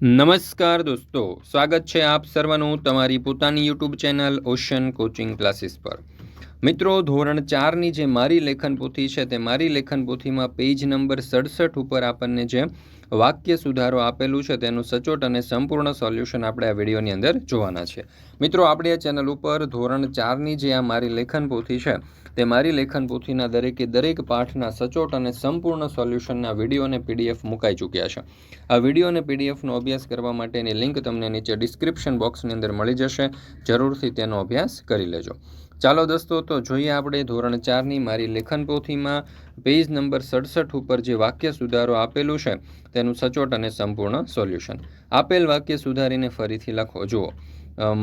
નમસ્કાર દોસ્તો, સ્વાગત છે આપ સર્વનું તમારી પોતાની YouTube channel ocean coaching classes પર। મિત્રો, ધોરણ 4ની જે મારી લેખન પોથી છે તે મારી લેખન પોથીમાં પેજ નંબર 67 ઉપર આપણને જે વાક્ય સુધારો આપેલું છે તેનું સચોટ અને સંપૂર્ણ સોલ્યુશન આપણે આ વિડીયોની અંદર જોવાના છે। મિત્રો, આપણી આ ચેનલ ઉપર ધોરણ 4ની જે આ મારી લેખન પોથી છે તે મારી લેખન પોથીના દરેક પાઠના સચોટ અને સંપૂર્ણ સોલ્યુશનના વિડીયો અને પીડીએફ મુકાઈ ચૂક્યા છે। આ વિડીયો અને પીડીએફનો અભ્યાસ કરવા માટેની લિંક તમને નીચે ડિસ્ક્રિપ્શન બોક્સની અંદર મળી જશે। જરૂરથી તેનો અભ્યાસ કરી લેજો। ચાલો દોસ્તો, તો જોઈએ આપણે ધોરણ 4ની મારી લેખન પોથીમાં પેજ નંબર 67 ઉપર જે વાક્ય સુધારો આપેલું છે તેનું સચોટ અને સંપૂર્ણ સોલ્યુશન। આપેલ વાક્ય સુધારીને ફરીથી લખો। જુઓ,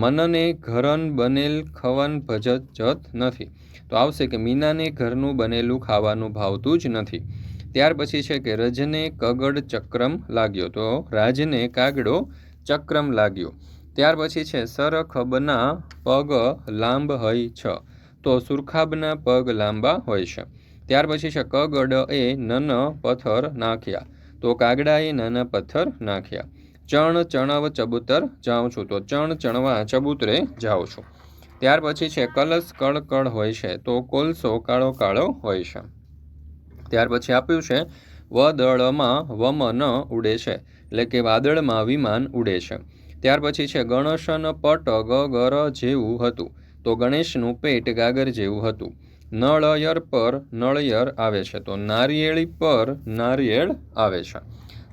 મનને ઘરન બનેલ ખવન ભજત જત નથી, તો આવશે કે મીનાને ઘરનું બનેલું ખાવાનું ભાવતું જ નથી। ત્યાર પછી છે કે રજને કગડ ચક્રમ લાગ્યો, તો રાજને કાગડો ચક્રમ લાગ્યો। ત્યાર પછી છે સરખબના પગ લાંબ હઈ છ, તો સુરખાબના પગ લાંબા હોય છે। ત્યાર પછી છે કગડ એ નન પથ્થર નાખ્યા, તો કાગડાએ નાના પથ્થર નાખ્યા। ચણ ચણવ ચબૂતર જાઉં છું, તો ચણ ચણવા ચબૂતરે જાઉં છું। ત્યાર પછી છે કલશ કળકળ હોય છે, તો કોલસો કાળો કાળો હોય છે। ત્યાર પછી આપ્યું છે વદળમાં વમન ઉડે છે, એટલે કે વાદળમાં વિમાન ઉડે છે। ત્યાર પછી છે ગણેશન પટ ગગર જેવું હતું, તો ગણેશનું પેટ ગાગર જેવું હતું। નળયર પર નળયર આવે છે, તો નારિયેળી પર નારિયેળ આવે છે।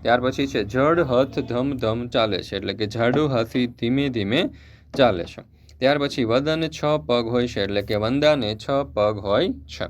ત્યાર પછી છે જડ હથ ધમ ધમ ચાલે છે, એટલે કે ઝાડુ હાથી ધીમે ધીમે ચાલે છે। ત્યાર પછી વદન 6 પગ હોય છે, એટલે કે વંદાને 6 પગ હોય છે।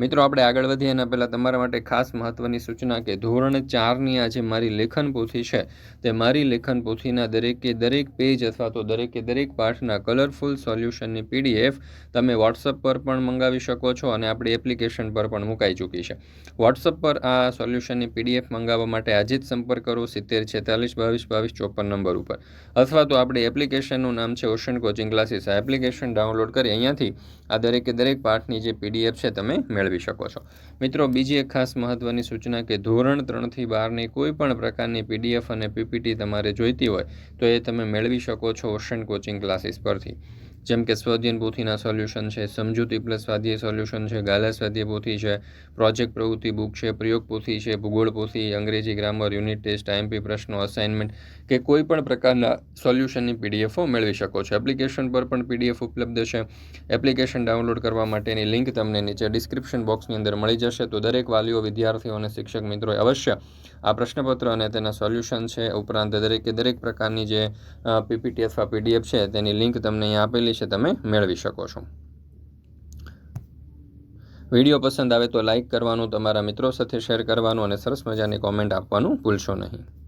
મિત્રો, આપણે આગળ વધીએ એના પહેલાં તમારા માટે ખાસ મહત્ત્વની સૂચના કે ધોરણ 4ની આ જે મારી લેખન પોથી છે તે મારી લેખન પોથીના દરેક પેજ અથવા તો દરેક પાઠના કલરફુલ સોલ્યુશનની પીડીએફ તમે વોટ્સઅપ પર પણ મંગાવી શકો છો અને આપણી એપ્લિકેશન પર પણ મુકાઈ ચૂકી છે। વોટ્સઅપ પર આ સોલ્યુશનની પીડીએફ મંગાવવા માટે આજે જ સંપર્ક કરો 7046222254 નંબર ઉપર, અથવા તો આપણી એપ્લિકેશનનું નામ છે ઓશન કોચિંગ ક્લાસીસ। આ એપ્લિકેશન ડાઉનલોડ કરી અહીંયાથી આ દરેક પાઠની જે પીડીએફ છે તમે મેળવી શકો છો। મિત્રો, બીજી એક ખાસ મહત્ત્વની સૂચના કે ધોરણ 3થી 12ની કોઈ પણ પ્રકારની પીડીએફ અને પીપીટી તમારે જોઈતી હોય તો એ તમે મેળવી શકો છો ઓશન કોચિંગ ક્લાસીસ પરથી। જેમ કે સ્વાધ્યાયન પોથીના સોલ્યુશન છે, સમજૂતી પ્લસ સ્વાધ્યાય સોલ્યુશન છે, ગાલા સ્વાધ્યાય પોથી છે, પ્રોજેક્ટ પ્રવૃત્તિ બુક છે, પ્રયોગ પોથી છે, ભૂગોળ પોથી, અંગ્રેજી ગ્રામર, યુનિટ ટેસ્ટ, આઈએમપી પ્રશ્નો, અસાઇનમેન્ટ કે કોઈ પણ પ્રકારના સોલ્યુશનની પીડીએફો મેળવી શકો છો। એપ્લિકેશન પર પણ પીડીએફ ઉપલબ્ધ છે। એપ્લિકેશન ડાઉનલોડ કરવા માટેની લિંક તમને નીચે ડિસ્ક્રિપ્શન બોક્સની અંદર મળી જશે। તો દરેક વાલીઓ, વિદ્યાર્થીઓ અને શિક્ષક મિત્રોએ અવશ્ય આ પ્રશ્નપત્ર અને તેના સોલ્યુશન છે, ઉપરાંત દરેક પ્રકારની જે પીપીટી અથવા પીડીએફ છે તેની લિંક તમને અહીંયા આપેલી છે, તમે મેળવી શકો છો। વિડીયો પસંદ આવે તો લાઇક કરવાનું, તમારા મિત્રો સાથે શેર કરવાનું અને સરસ મજાની કોમેન્ટ આપવાનું ભૂલશો નહીં।